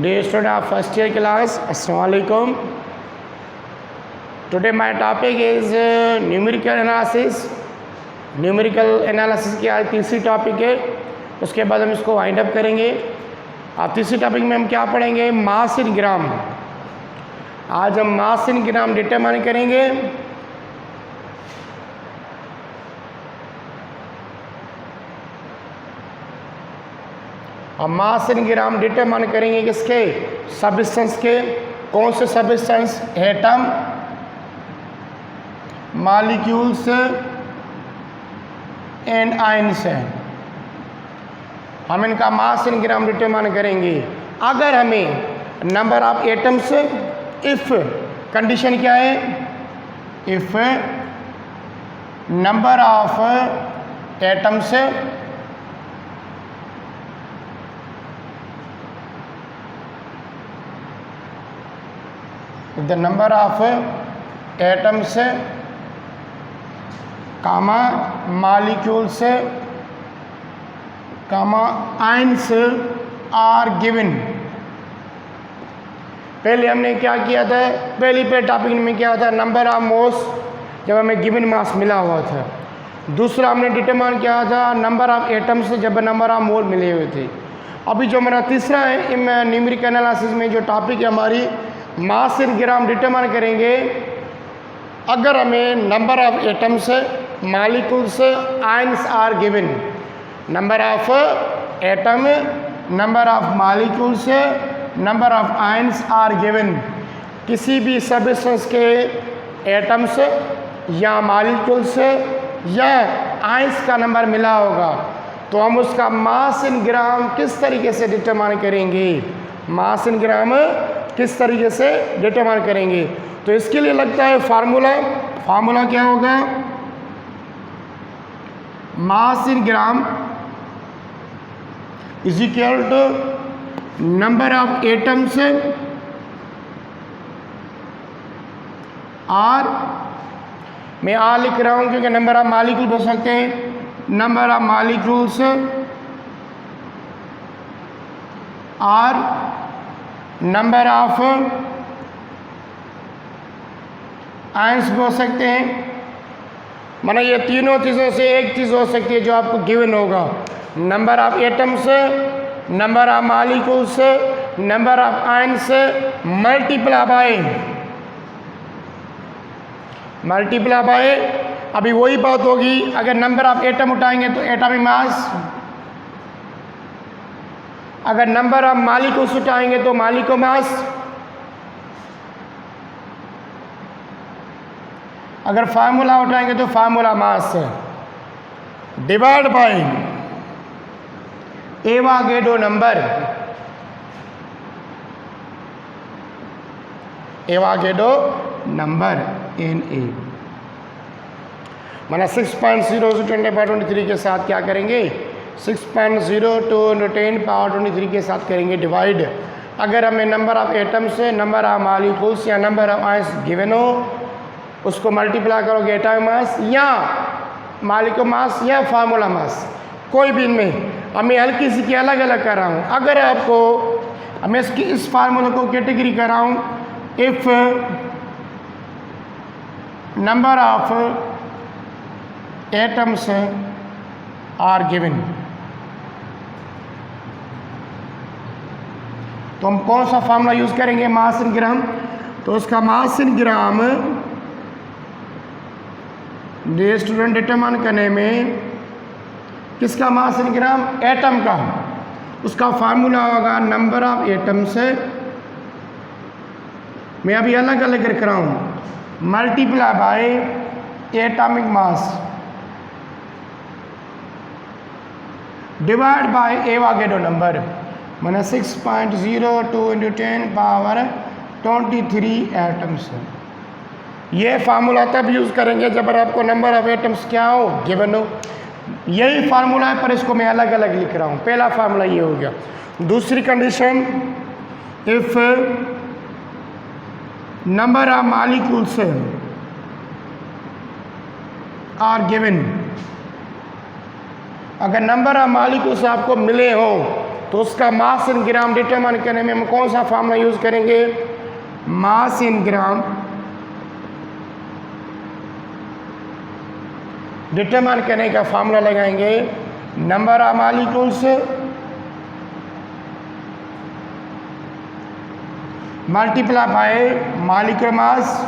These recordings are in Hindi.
Dear student of first year class, Assalamualaikum. Today my topic is numerical analysis. Numerical analysis की आज तीसरी टॉपिक है, उसके बाद हम इसको वाइंड अप करेंगे। अब तीसरी टॉपिक में हम क्या पढ़ेंगे? मास इन ग्राम। आज हम मास इन ग्राम डिटरमाइन करेंगे। अब मास इन ग्राम डिटरमाइन करेंगे किसके? सब्सटेंस के। कौन से substance? Atom, molecules and ions है। हम इनका मास इन ग्राम डिटरमाइन करेंगे। अगर हमें number of atoms, if condition क्या है? If number of atoms the number of atoms comma molecules comma ions are given. पहले हमने क्या किया था? पहले टॉपिक में क्या था? नंबर ऑफ मोल्स, जब हमें गिवन मास मिला हुआ था। दूसरा हमने डिटरमाइन किया था नंबर ऑफ एटम्स, जब नंबर ऑफ मोल मिले हुए थे। अभी जो हमारा तीसरा है न्यूमेरिकल एनालिसिस में जो टॉपिक है हमारी, मास इन ग्राम डिटरमाइन करेंगे। अगर हमें number of atoms, molecules, ions are given. Number of atom, number of molecules, number of ions are given. किसी भी सब्सटेंस के एटम्स या मॉलिक्यूल्स या आयंस का नंबर मिला होगा तो हम उसका मास इन ग्राम किस तरीके से डिटरमाइन करेंगे? मास इन ग्राम किस तरीके से डिटरमाइन करेंगे? तो इसके लिए लगता है फार्मूला क्या होगा? Mass in gram is equal to number of atoms और मैं आ लिख रहा हूं क्योंकि नंबर ऑफ मॉलिक्यूल हो सकते हैं। नंबर ऑफ मॉलिक्यूल्स और नंबर ऑफ आयंस भी हो सकते हैं। माना ये तीनों चीज़ों से एक चीज़ हो सकती है जो आपको गिवन होगा। Number of atoms, number of molecules, number of ions multiply by अभी वही बात होगी। अगर नंबर ऑफ एटम उठाएंगे तो एटॉमिक मास, अगर नंबर ऑफ मॉलिक्यूल्स उठाएंगे तो मॉलिक्यूल मास, अगर फार्मूला उठाएंगे तो formula mass divide by Avogadro number. Avogadro number Na माना 6.0 से 10⁻23 के साथ क्या करेंगे? 6.0 to 10⁻23 के साथ करेंगे डिवाइड। अगर हमें number of atoms, number of molecules या नंबर ऑफ आयंस गिवन हो, उसको मल्टीप्लाई करोगे एटॉमिक मास या मॉलिक्यूलर मास या फार्मूला मास, कोई भी इनमें। हमें हल्की सी की अलग अलग कर रहा हूँ। अगर आपको मैं इस फार्मूला को कैटेगरी कर रहा हूँ, if number of atoms are given, तो हम कौन सा फार्मूला यूज़ करेंगे? Mass in gram. तो उसका मास इन ग्राम ये स्टूडेंट डिटरमाइन करने में किसका मास इन ग्राम? एटम का। उसका फार्मूला होगा नंबर ऑफ एटम्स, मैं अभी अलग अलग रख रहा हूँ, multiply by atomic mass divide by Avogadro number. मैंने 6.02 × 10⁻23 एटम्स। ये फार्मूला तब यूज़ करेंगे जब आपको नंबर ऑफ एटम्स क्या हो? गिवन हो। यही फार्मूला है पर इसको मैं अलग अलग लिख रहा हूँ। पहला फार्मूला ये हो गया। दूसरी condition, if number of molecules are given, अगर नंबर ऑफ मॉलिक्यूल्स आपको मिले हो तो उसका मास इन ग्राम डिटरमाइन करने में हम कौन सा फार्मूला यूज़ करेंगे? मास इन ग्राम डिटरमाइन करने का फार्मूला लगाएंगे, number of molecules multiply by molecular mass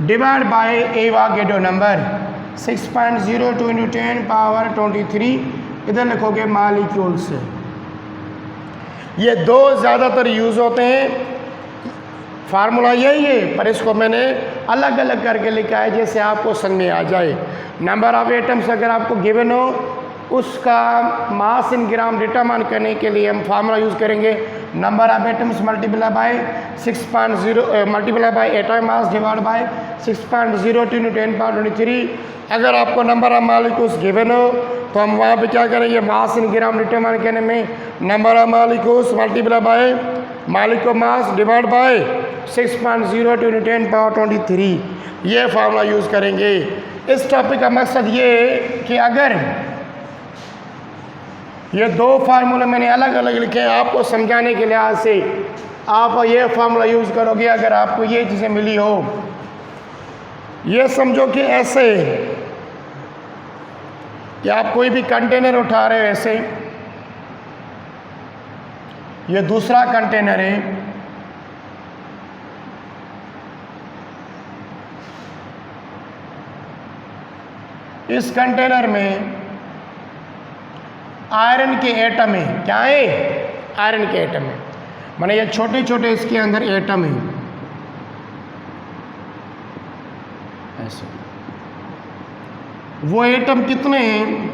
divide by Avogadro number 6.02 into 10 power 23, इधर लिखोगे मॉलिक्यूल्स। ये दो ज़्यादातर यूज़ होते हैं, फार्मूला यही है पर इसको मैंने अलग अलग करके लिखा है जैसे आपको समझ में आ जाए। नंबर ऑफ एटम्स अगर आपको गिवन हो उसका मास इन ग्राम डिटरमाइन करने के लिए हम फार्मूला यूज़ करेंगे, number of atoms multiply by 6.0 multiply by atom mass divide by 6.02 into 10 power 23। अगर आपको नंबर ऑफ मॉलिक्यूल्स गिवन हो तो हम वहाँ पे क्या करेंगे, मास इन ग्राम डिटरमाइन करने में number of molecules multiply by molecular mass divide by 6.02 into 10 power 23, ये फार्मूला यूज़ करेंगे। इस टॉपिक का मकसद ये है कि अगर ये दो फार्मूले मैंने अलग अलग लिखे हैं आपको समझाने के लिहाज से, आप ये फार्मूला यूज़ करोगे अगर आपको ये चीज़ें मिली हो। ये समझो कि ऐसे कि आप कोई भी कंटेनर उठा रहे हो, ऐसे ये दूसरा कंटेनर है, इस कंटेनर में आयरन के एटम है। क्या है? आयरन के एटम है, माने ये छोटे छोटे इसके अंदर एटम है ऐसे। वो एटम कितने हैं?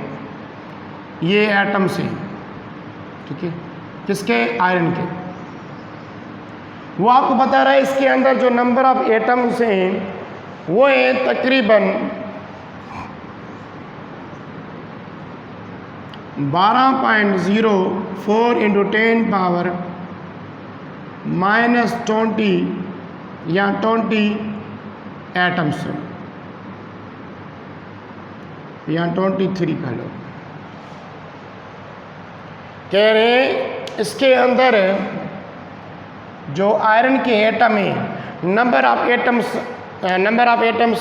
ये एटम्स हैं, ठीक है, किसके? आयरन के। वो आपको बता रहा है इसके अंदर जो नंबर ऑफ एटम्स हैं वो है तकरीबन 12.04 इंटू 10 पावर -20 या 20 एटम्स या 23 का लो कह रहे हैं इसके अंदर जो आयरन के एटम है, number of atoms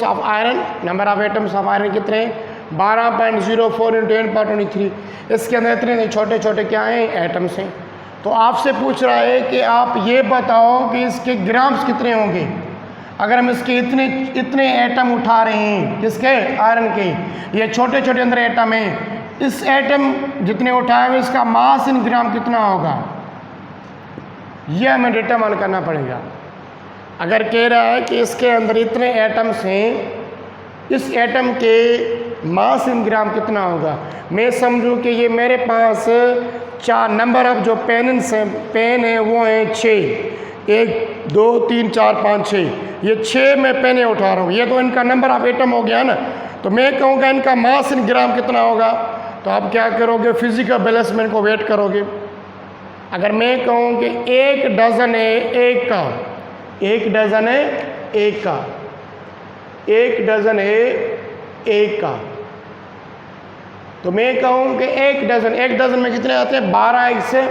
of iron, number of atoms of iron कितने? 12.04 इंटू 10 पावर 23। इसके अंदर इतने छोटे छोटे क्या हैं? एटम्स हैं। तो आपसे पूछ रहा है कि आप ये बताओ कि इसके ग्राम्स कितने होंगे अगर हम इसके इतने एटम उठा रहे हैं, किसके? आयरन के। ये छोटे छोटे अंदर एटम हैं, इस एटम जितने उठाए हुए इसका मास इन ग्राम कितना होगा, यह हमें डिटरमाइन करना पड़ेगा। अगर कह रहा है कि इसके अंदर इतने एटम्स हैं, इस एटम के मास इन ग्राम कितना होगा। मैं समझूं कि ये मेरे पास 4 नंबर ऑफ जो पेन है वो हैं 6, 1 2 3 4 5 6, ये 6 मैं पेने उठा रहा हूँ, ये तो इनका नंबर ऑफ एटम हो गया ना। तो मैं कहूँगा इनका मास इन ग्राम कितना होगा, तो आप क्या करोगे? फिजिकल बैलेंसमेंट को वेट करोगे। अगर मैं कहूँ कि 1 डज़न है 1 का, 1 डज़न है 1 का, 1 डज़न है 1 का, तो मैं कहूँ कि 1 डज़न में कितने आते हैं? 12 एग्स है।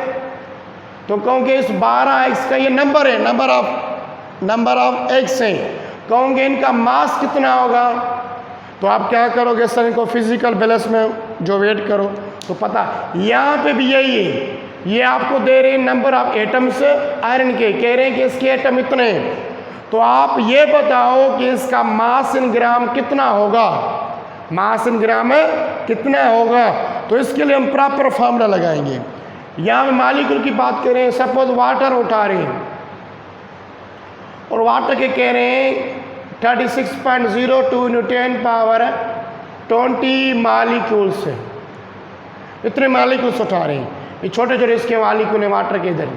तो कहूँ कि इस 12 एग्स का ये नंबर है, नंबर ऑफ एग्स है, कहूँगे इनका मास कितना होगा। तो आप क्या करोगे? सर इनको फिजिकल बैलेंस में जो वेट करो तो पता, यहाँ पे भी यही है। ये आपको दे रहे हैं नंबर ऑफ एटम्स आयरन के, कह रहे हैं कि इसके एटम इतने हैं, तो आप ये बताओ कि इसका मास इन ग्राम कितना होगा, मास इन ग्राम कितना होगा। तो इसके लिए हम प्रॉपर फार्मूला लगाएंगे। यहाँ हम मॉलिक्यूल की बात करें, सपोज वाटर उठा रहे हैं और वाटर के कह रहे हैं 36.02 इंटू 10 पावर 20 मॉलिक्यूल्स है, इतने मॉलिक्यूल्स उठा रहे हैं। ये छोटे छोटे इसके मॉलिक्यूल हैं वाटर के, इधर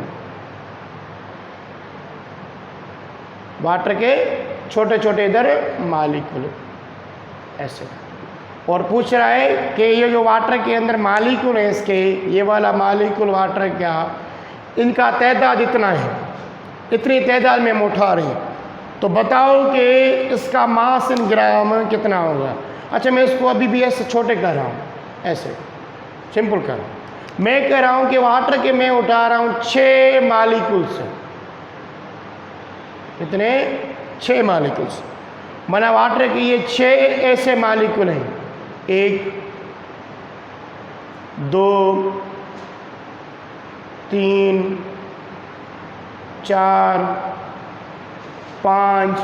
वाटर के छोटे छोटे इधर मॉलिक्यूल ऐसे। और पूछ रहा है कि ये जो वाटर के अंदर मॉलिक्यूल है इसके, ये वाला मॉलिक्यूल वाटर क्या, इनका तादाद इतना है, इतनी तादाद में हम उठा रहे हैं, तो बताओ कि इसका मास इन ग्राम कितना होगा। अच्छा मैं इसको अभी भी ऐसे छोटे कर रहा हूँ, ऐसे सिंपल कर। मैं कह रहा हूं कि वाटर के मैं उठा रहा हूं 6 मालिक्यूल्स, कितने? 6 मालिक्यूल्स। माना वाटर के ये 6 ऐसे मालिक्यूल हैं, 1 2 3 4 5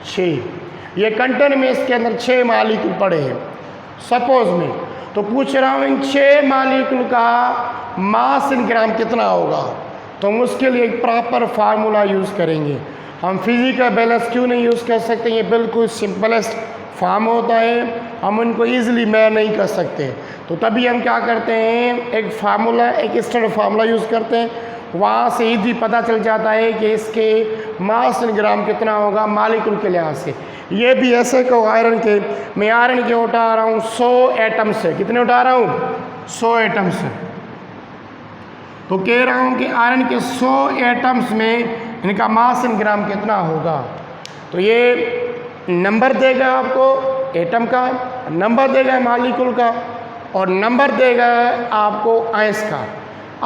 6 ये कंटेनर में इसके अंदर 6 मालिक्यूल पड़े हैं सपोज में। तो पूछ रहा हूँ इन 6 मालिक्यूल का मास इन ग्राम कितना होगा। तो हम उसके लिए एक प्रॉपर फार्मूला यूज़ करेंगे। हम फिजिकल बैलेंस क्यों नहीं यूज़ कर सकते? ये बिल्कुल सिंपलेस्ट फॉर्म होता है, हम उनको ईजिली मेजर नहीं कर सकते। तो तभी हम क्या करते हैं, एक फार्मूला, एक स्टैंडर्ड फार्मूला यूज़ करते हैं। वहाँ से ईजी पता चल जाता है कि इसके मास इन ग्राम कितना होगा मालिक्यूल के लिहाज से। ये भी ऐसे को आयरन के, मैं आयरन के उठा रहा हूँ 100 एटम से। कितने उठा रहा हूँ? 100 एटम से। तो कह रहा हूँ कि आयरन के 100 एटम्स में इनका मास इन ग्राम कितना होगा। तो ये नंबर देगा आपको एटम का, नंबर देगा मालिक्यूल का, और नंबर देगा आपको आयंस का।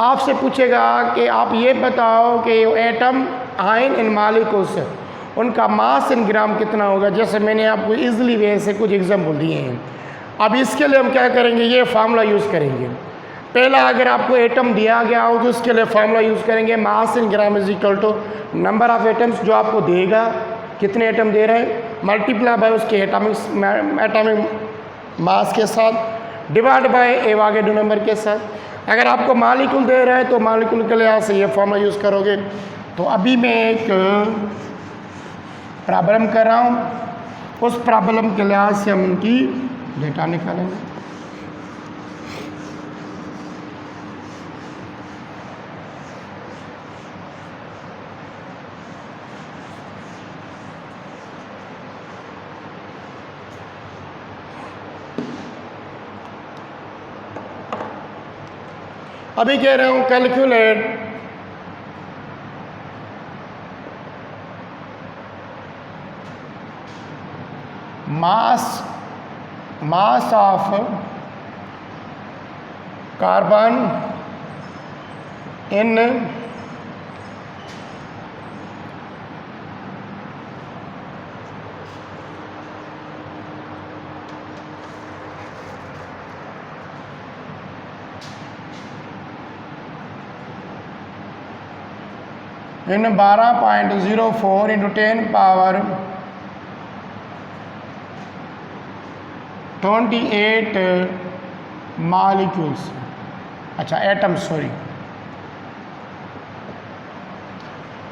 आपसे पूछेगा कि आप ये बताओ कि एटम, आयन इन मालिक्यूल्स से उनका मास इन ग्राम कितना होगा। जैसे मैंने आपको इजीली वे से कुछ एग्जाम्पल दिए हैं। अब इसके लिए हम क्या करेंगे, ये फार्मूला यूज़ करेंगे। पहला, अगर आपको एटम दिया गया हो तो उसके लिए फार्मूला यूज़ करेंगे, mass in gram is equal to number of atoms जो आपको देगा, कितने एटम दे रहे हैं, मल्टीप्लाई बाय उसके एटॉमिक मास के साथ, डिवाइड बाय एवोगाड्रो नंबर के साथ। अगर आपको मालिक्यूल दे रहे हैं तो मालिक्यूल के लिहाज से ये फार्मूला यूज़ करोगे। तो अभी मैं एक प्रॉब्लम कर रहा हूँ, उस प्रॉब्लम के लिहाज से हम उनकी डेटा निकालेंगे। अभी कह रहा हूँ calculate mass of carbon in in 12.04 × 10 power 28 molecules, अच्छा एटम, सॉरी।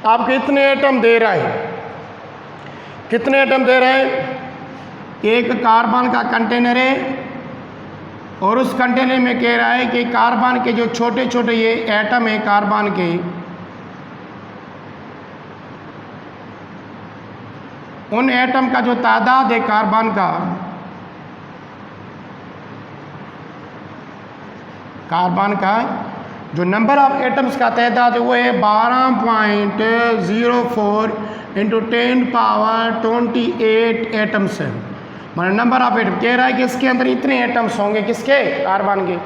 आपको इतने एटम दे रहा है, कितने एटम दे रहा है? एक कार्बन का कंटेनर है और उस कंटेनर में कह रहा है कि कार्बन के जो छोटे छोटे ये एटम है कार्बन के, उन एटम का जो तादाद है कार्बन का, कार्बन का जो नंबर ऑफ एटम्स का तादाद है वो है 12.04 × 10 पावर 28 एटम्स है। मतलब नंबर ऑफ एटम कह रहा है कि इसके अंदर इतने एटम्स होंगे, किसके? कार्बन के।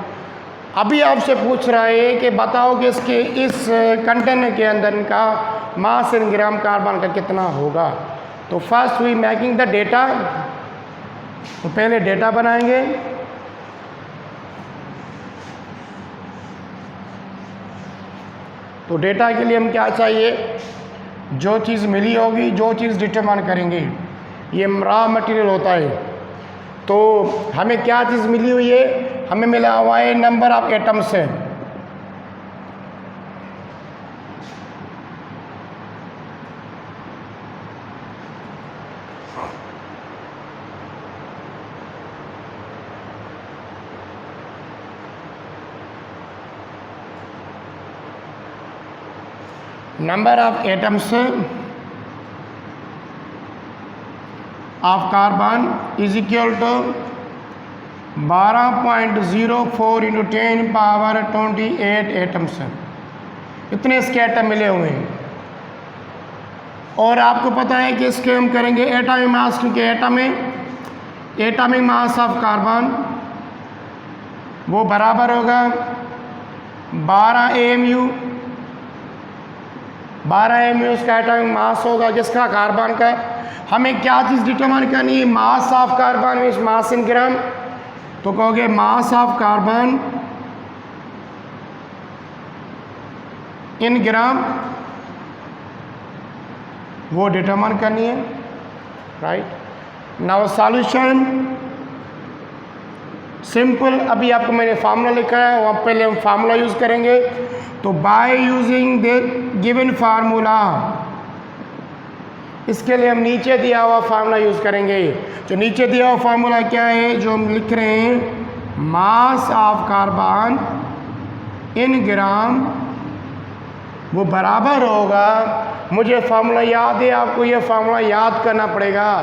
अभी आपसे पूछ रहा है कि बताओ कि इसके इस कंटेनर के अंदर इनका मास इन ग्राम कार्बन का कितना होगा। तो first we making the data, तो पहले डेटा बनाएंगे। तो डेटा के लिए हम क्या चाहिए, जो चीज़ मिली होगी, जो चीज़ डिटरमाइन करेंगे, ये रॉ मटेरियल होता है। तो हमें क्या चीज़ मिली हुई है, हमें मिला हुआ है नंबर ऑफ एटम्स है। number of atoms of carbon is equal to 12.04 × 10 power 28 atoms. इतने इसके एटम मिले हुए हैं। और आपको पता है कि इसके हम करेंगे एटॉमिक मास, क्योंकि एटॉमिक मास ऑफ कार्बन वो बराबर होगा 12 AMU। 12 AMU उसका एटॉमिक मास होगा, किसका? कार्बन का। हमें क्या चीज़ डिटरमाइन करनी है? Mass of carbon means mass in gram. तो कहोगे मास ऑफ कार्बन इन ग्राम, वो डिटरमाइन करनी है, राइट। नाउ सॉल्यूशन सिंपल, अभी आपको मैंने फार्मूला लिखा है, वहाँ पहले हम फार्मूला यूज़ करेंगे। तो by using the given formula, इसके लिए हम नीचे दिया हुआ फार्मूला यूज़ करेंगे। जो नीचे दिया हुआ फार्मूला क्या है, जो हम लिख रहे हैं, मास ऑफ कार्बन इन ग्राम, वो बराबर होगा, मुझे फार्मूला याद है, आपको ये फार्मूला याद करना पड़ेगा,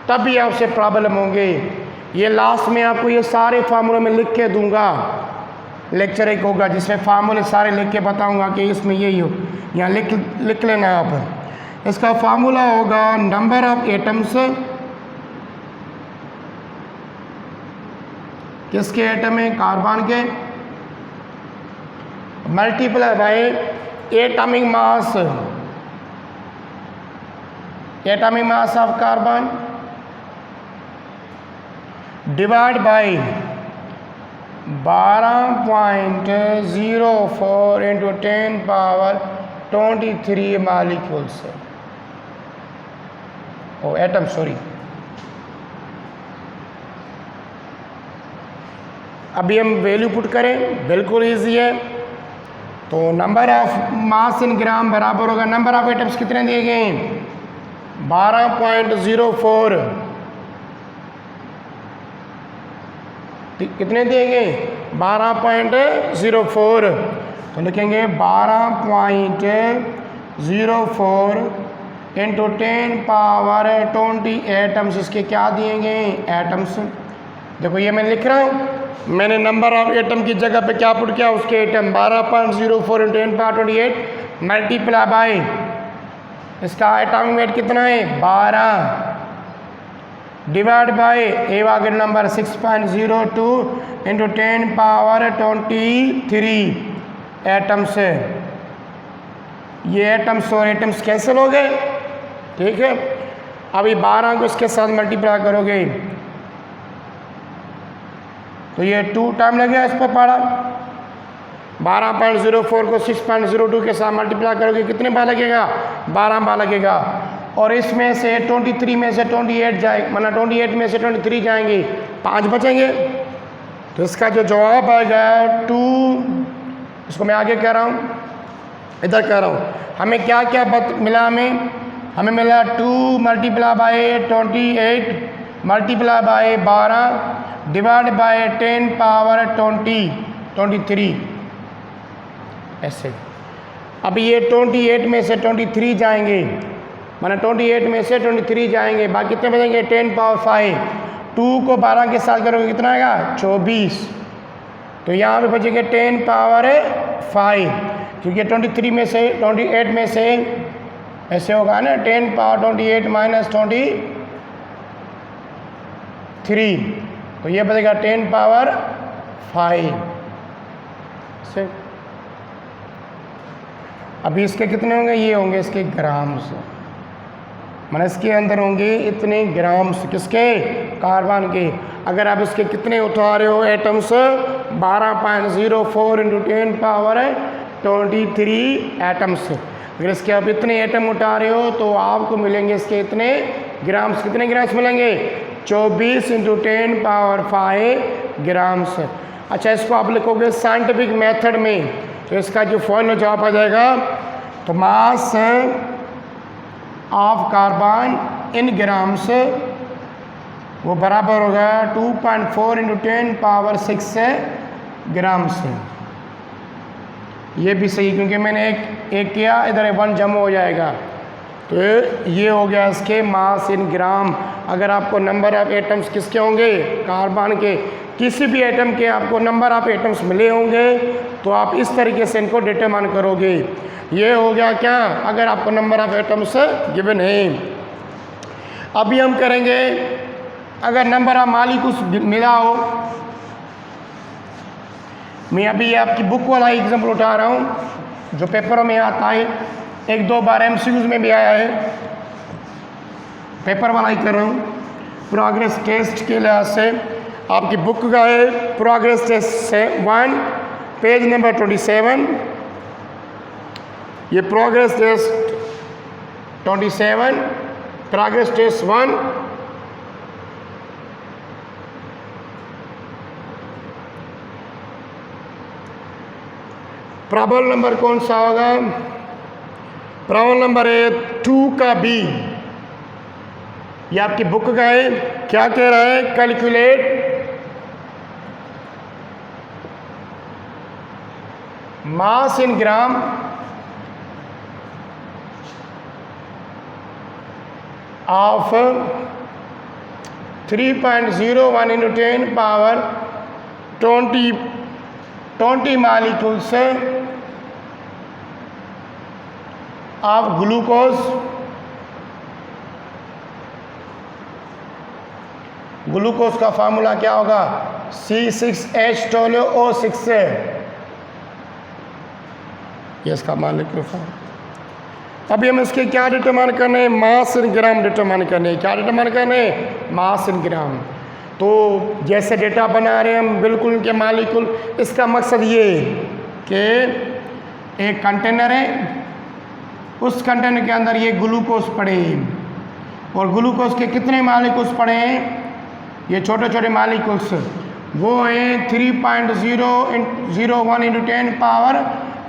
तभी आपसे प्रॉब्लम होंगे। ये लास्ट में आपको ये सारे फार्मूले में लिख के दूंगा। लेक्चर एक होगा जिसमें फार्मूले सारे लिख के बताऊंगा कि इसमें यही हो, यहाँ लिख लेना है आप। इसका फार्मूला होगा नंबर ऑफ एटम्स, किसके एटम है? कार्बन के, multiply by atomic mass, atomic mass of carbon divide by 12.04 into 10 power 23 molecules, O atom, sorry. अभी हम वैल्यू पुट करें, बिल्कुल इजी है। तो नंबर ऑफ मास इन ग्राम बराबर होगा, नंबर ऑफ एटम्स कितने दिए गए हैं? 12.04, कितने दिए गए? 12.04। तो लिखेंगे 12.04 इंटू 10 पावर 20 एटम्स, इसके क्या दिए गए? एटम्स। देखो ये मैं लिख रहा हूँ, मैंने नंबर ऑफ एटम की जगह पे क्या पुट किया? उसके atom. 12.04 into 10 power 28 multiply by, इसका एटॉमिक वेट कितना है? 12, divide by A वागर number 6.02 into 10 power 23 atoms है। ये एटम्स और एटम्स कैंसिल हो गए, ठीक है। अभी 12 को इसके साथ मल्टीप्लाई करोगे तो ये 2 टाइम लगेगा इस पर पड़ा। 12.04 को 6.02 के साथ मल्टीप्लाई करोगे कितने बार लगेगा? 12 बार लगेगा। और इसमें से 23 में से 28 जाए, मतलब 28 में से 23 जाएंगे, 5 बचेंगे। तो इसका जो जवाब आएगा 2, इसको मैं आगे कह रहा हूँ, इधर कह रहा हूँ। हमें क्या क्या मिला? हमें मिला 2 multiply by 28 multiply by 12 divide by 10 power 23 ऐसे। अभी ये 28 में से 23 जाएंगे, माना 28 में से 23 जाएंगे, बाकी कितने बचेंगे? 10 पावर 5। 2 को 12 के साथ करोगे कितना आएगा? 24। तो यहाँ पे बचेंगे 10 पावर 5, क्योंकि 23 में से 28 में से ऐसे होगा ना, 10 पावर 28 माइनस 23, तो ये बचेगा 10 पावर 5 से। अभी इसके कितने होंगे? ये होंगे इसके ग्राम्स, माना इसके अंदर होंगे इतने ग्राम्स, किसके? कार्बन के। अगर आप इसके कितने उठा रहे हो एटम्स? 12.04 into 10 power 23 atoms. अगर इसके आप इतने एटम उठा रहे हो तो आपको मिलेंगे इसके इतने ग्राम्स। कितने ग्राम्स मिलेंगे? 24 इंटू 10 पावर 5 ग्राम्स। अच्छा, इसको आप लिखोगे साइंटिफिक मेथड में, तो इसका जो फाइनल जवाब आ जाएगा, तो मास ऑफ कार्बन इन ग्राम्स वो बराबर होगा 2.4 इंटू 10 पावर 6 ग्राम्स। ये भी सही, क्योंकि मैंने एक किया, इधर 1 जमा हो जाएगा। तो ये हो गया इसके मास इन ग्राम। अगर आपको नंबर ऑफ एटम्स किसके होंगे? कार्बन के। किसी भी एटम के आपको नंबर ऑफ एटम्स मिले होंगे तो आप इस तरीके से इनको डिटरमाइन करोगे। ये हो गया क्या? अगर आपको नंबर ऑफ एटम्स गिवन है। अभी हम करेंगे अगर नंबर ऑफ मॉलिक्यूल्स मिला हो, मैं अभी आपकी बुक वाला एग्जाम्पल उठा रहा हूँ जो पेपरों में आता है, एक दो बार MCQs में भी आया है, पेपर वाला ही कर रहा हूँ। प्रोग्रेस टेस्ट के लिहाज से आपकी बुक का है प्रोग्रेस टेस्ट से 1 पेज नंबर 27। ये progress test 27, progress test 1। Problem number कौन सा होगा? प्रॉब्लम नंबर है 2 का B। ये आपकी बुक का है। क्या कह रहा है? Calculate mass in gram of 3.01 into 10 power 20 molecules of glucose। Glucose का फार्मूला क्या होगा? C6H12O6 से। ये इसका मॉलिक्यूलर फार्मूला। अभी हम इसके क्या डिटरमाइन करने हैं? मास इन ग्राम डिटरमाइन करने हैं। क्या डिटरमाइन करने हैं? मास इन ग्राम। तो जैसे डेटा बना रहे हैं हम बिल्कुल इनके मॉलिक्यूल। इसका मकसद ये कि एक कंटेनर है, उस कंटेनर के अंदर ये ग्लूकोज पड़े हैं और ग्लूकोज के कितने मॉलिक्यूल्स पड़े हैं? ये छोटे छोटे मॉलिक्यूल्स वो हैं 3.001 into 10 power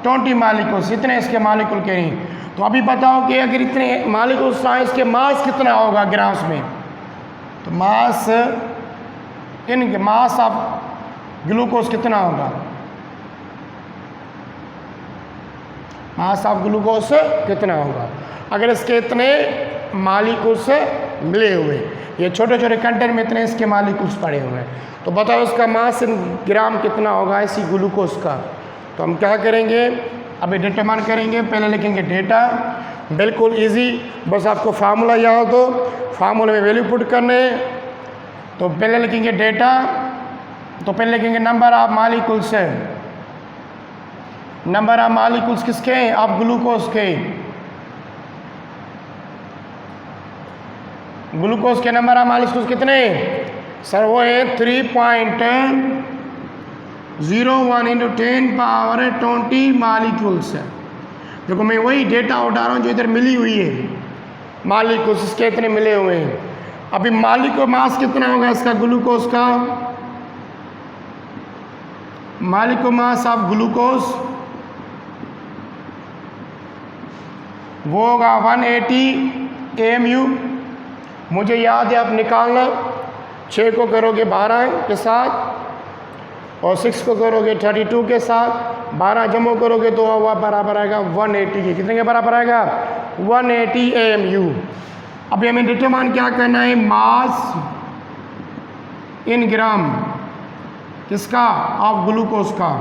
20 मॉलिक्यूल्स। इतने इसके मॉलिक्यूल के हैं। तो अभी बताओ कि अगर इतने मॉलिक्यूल्स आए इसके मास कितना होगा ग्राम्स में? तो मास ऑफ ग्लूकोज कितना होगा? मास ऑफ ग्लूकोज कितना होगा अगर इसके इतने मॉलिक्यूल्स मिले हुए? ये छोटे छोटे कंटेनर में इतने इसके मॉलिक्यूल्स पड़े हुए हैं। तो बताओ इसका मास इन ग्राम कितना होगा इसी ग्लूकोज का? तो हम क्या करेंगे? अभी डिटरमाइन करेंगे। पहले लिखेंगे डेटा, बिल्कुल इजी, बस आपको फार्मूला याद हो, फार्मूले में वैल्यू पुट करने। तो पहले लिखेंगे डेटा, तो पहले लिखेंगे नंबर ऑफ मॉलिक्यूल्स है। नंबर ऑफ मॉलिक्यूल्स किसके हैं? ऑफ ग्लूकोज के। ग्लूकोज के नंबर ऑफ मॉलिक्यूल्स कितने? सर वो है 3.01 into 10 power 20 मॉलिक्यूल्स है। देखो मैं वही डेटा उठा रहा हूँ जो इधर मिली हुई है। मॉलिक्यूल्स इसके इतने मिले हुए हैं। अभी मॉलिक्यूल मास कितना होगा इसका ग्लूकोज का? मॉलिक्यूल मास ऑफ ग्लूकोज वो होगा 180 AMU। मुझे याद है आप निकालना, 6 को करोगे 12 के साथ और 6 को करोगे 32 के साथ, 12 जमा करोगे तो वह बराबर आएगा 180 के। कितने के बराबर आएगा? 180 AMU। अभी हमें डिटरमाइन क्या करना है? मास इन ग्राम किसका? ऑफ ग्लूकोज का।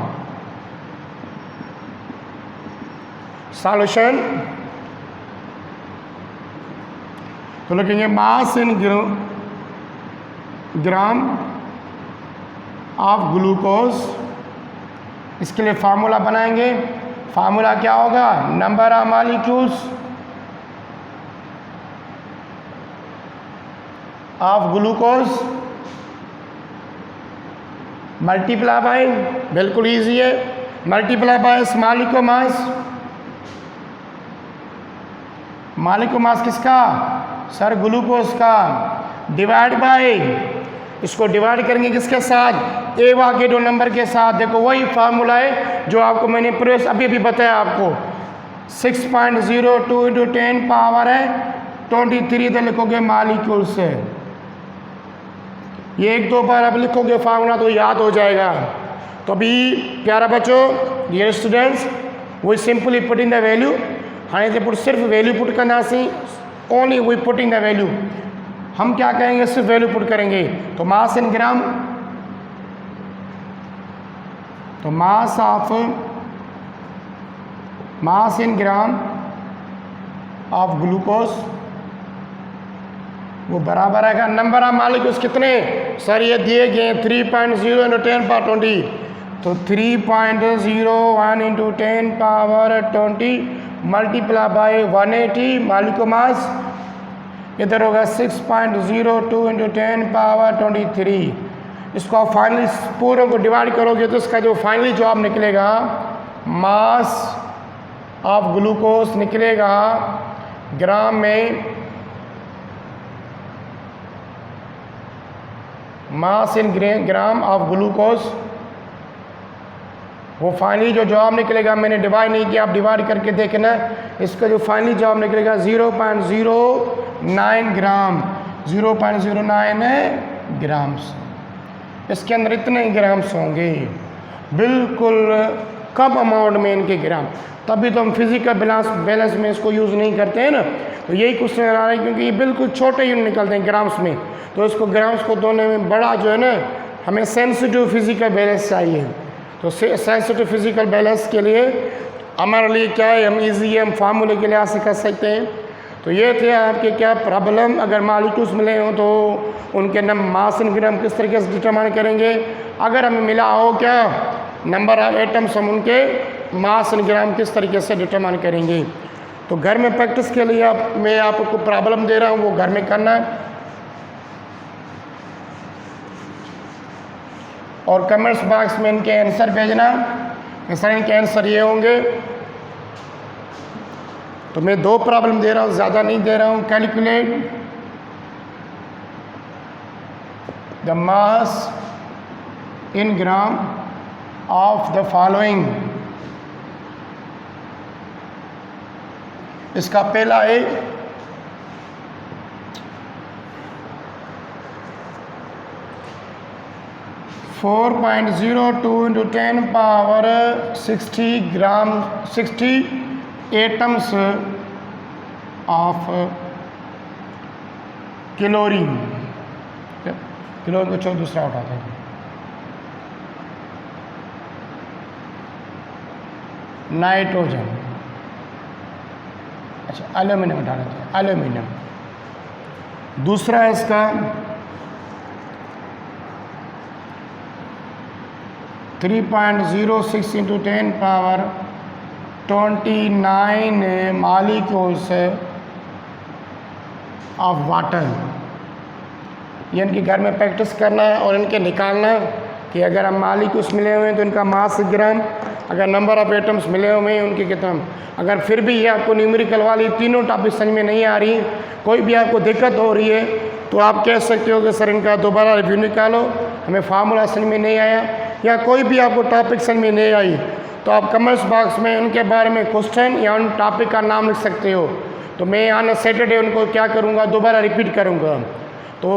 सॉल्यूशन तो लिखेंगे मास इन ग्राम ऑफ ग्लूकोज। इसके लिए फार्मूला बनाएंगे। फार्मूला क्या होगा? Number of molecules of glucose multiply by, बिल्कुल इजी है, multiply by molecule mass. Molecule mass किसका? सर ग्लूकोज का। डिवाइड बाय, इसको डिवाइड करेंगे किसके साथ? एवोगाड्रो नंबर के साथ। देखो वही फार्मूला है जो आपको मैंने प्रेस अभी बताया आपको। 6.02 into 10 पावर है 23 इधर लिखोगे मॉलिक्यूल से। ये 1-2 बार आप लिखोगे फार्मूला तो याद हो जाएगा। तो अभी प्यारा बच्चों, dear students, we simply put in the value. हाँ पुट सिर्फ वैल्यू पुट करना सी, only we putting the value. हम क्या करेंगे? सिर्फ वैल्यू पुट करेंगे। तो मास इन ग्राम, तो मास इन ग्राम ऑफ ग्लूकोज वो बराबर आएगा नंबर ऑफ मॉलिक्यूल्स कितने? सर ये दिए गए 3.0 into 10 power 20। तो 3.01 इंटू 10 पावर 20 मल्टीप्लाई बाई 180 मालिको मास, इधर होगा 6.02 इंटू 10 पावर 23। इसको आप फाइनली पूरे को डिवाइड करोगे तो इसका जो फाइनली जवाब निकलेगा मास ऑफ ग्लूकोज निकलेगा ग्राम में, मास इन ग्राम ऑफ ग्लूकोज। वो फाइनली जो जवाब निकलेगा, मैंने डिवाइड नहीं किया, आप डिवाइड करके देखना, इसका जो फाइनली जवाब निकलेगा 0.09 ग्राम, 0.09 ग्राम्स। इसके अंदर इतने ग्राम्स होंगे, बिल्कुल कम अमाउंट में इनके ग्राम, तभी तो हम फिजिकल बैलेंस में इसको यूज़ नहीं करते हैं ना। तो यही क्वेश्चन आ रहा है, क्योंकि ये बिल्कुल छोटे यूनिट निकलते हैं ग्राम्स में, तो इसको ग्राम्स को तोड़ने में बड़ा जो है ना, हमें सेंसिटिव फिजिकल बैलेंस चाहिए। तो सेंसिटिव फिजिकल बैलेंस के लिए हमारे लिए क्या है, हम इजी हम फार्मूले के लिहाज से कर सकते हैं। तो ये थे आपके क्या प्रॉब्लम, अगर मालिक्यूल्स मिले हों तो उनके मास इन ग्राम किस तरीके से डिटरमाइन करेंगे। अगर हमें मिला हो क्या नंबर ऑफ एटम्स, हम उनके मास इन ग्राम किस तरीके से डिटरमाइन करेंगे। तो घर में प्रैक्टिस के लिए मैं आपको प्रॉब्लम दे रहा हूँ, वो घर में करना है और कमेंट्स बॉक्स में इनके आंसर भेजना। सर इनके आंसर ये होंगे। तो मैं 2 प्रॉब्लम दे रहा हूँ, ज़्यादा नहीं दे रहा हूँ। Calculate the mass in gram of the following. इसका पहला है 4.02 into 10 power 60 gram 60 atoms of chlorine. Chlorine को छोड़ दूसरा उठाते हैं। नाइट्रोजन, अच्छा एल्यूमिनियम उठा लेते हैं, एल्यूमिनियम। दूसरा है इसका 3.06 into 10 power 29 molecules of water. ये इनके घर में प्रैक्टिस करना है और इनके निकालना है कि अगर हम मॉलिक्यूल्स मिले हुए हैं तो इनका मास ग्राम, अगर नंबर ऑफ एटम्स मिले हुए हैं उनके कितना। अगर फिर भी ये आपको न्यूमेरिकल वाली तीनों टॉपिक समझ में नहीं आ रही, कोई भी आपको दिक्कत हो रही है, तो आप कह सकते हो कि सर इनका दोबारा रिव्यू निकालो, हमें फार्मूला समझ में नहीं आया, या कोई भी आपको टॉपिक समझ में नहीं आई, तो आप कमेंट्स बॉक्स में उनके बारे में क्वेश्चन या उन टॉपिक का नाम लिख सकते हो। तो मैं आने सैटरडे उनको क्या करूँगा, दोबारा रिपीट करूँगा। तो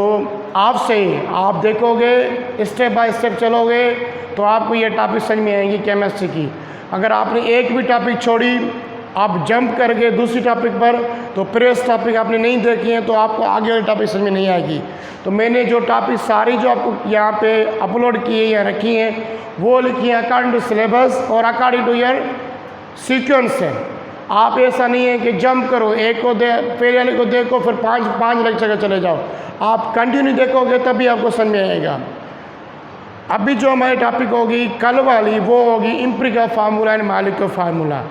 आपसे आप देखोगे, स्टेप बाय स्टेप चलोगे, तो आपको ये टॉपिक समझ में आएंगी केमिस्ट्री की। अगर आपने एक भी टॉपिक छोड़ी, आप जंप कर गए दूसरी टॉपिक पर, तो प्रीवियस टॉपिक आपने नहीं देखी है, तो आपको आगे वाली टॉपिक समझ में नहीं आएगी। तो मैंने जो टॉपिक सारी जो आपको यहाँ पे अपलोड की है या रखी हैं, वो लिखी है अकॉर्डिंग टू सिलेबस और अकॉर्डिंग टू ईयर सीक्वेंस है। आप ऐसा नहीं है कि जंप करो, एक को पहले वाले को देखो फिर पाँच लेक्चर चले जाओ। आप कंटिन्यू देखोगे तभी आपको समझ में आएगा। अभी जो हमारी टॉपिक होगी कल वाली, वो होगी empirical formula and molecular formula.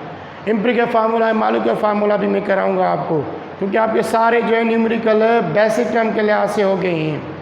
Empirical formula and molecular formula भी मैं कराऊंगा आपको, क्योंकि आपके सारे जो है न्यूमेरिकल बेसिक टर्म के लिहाज से हो गए हैं।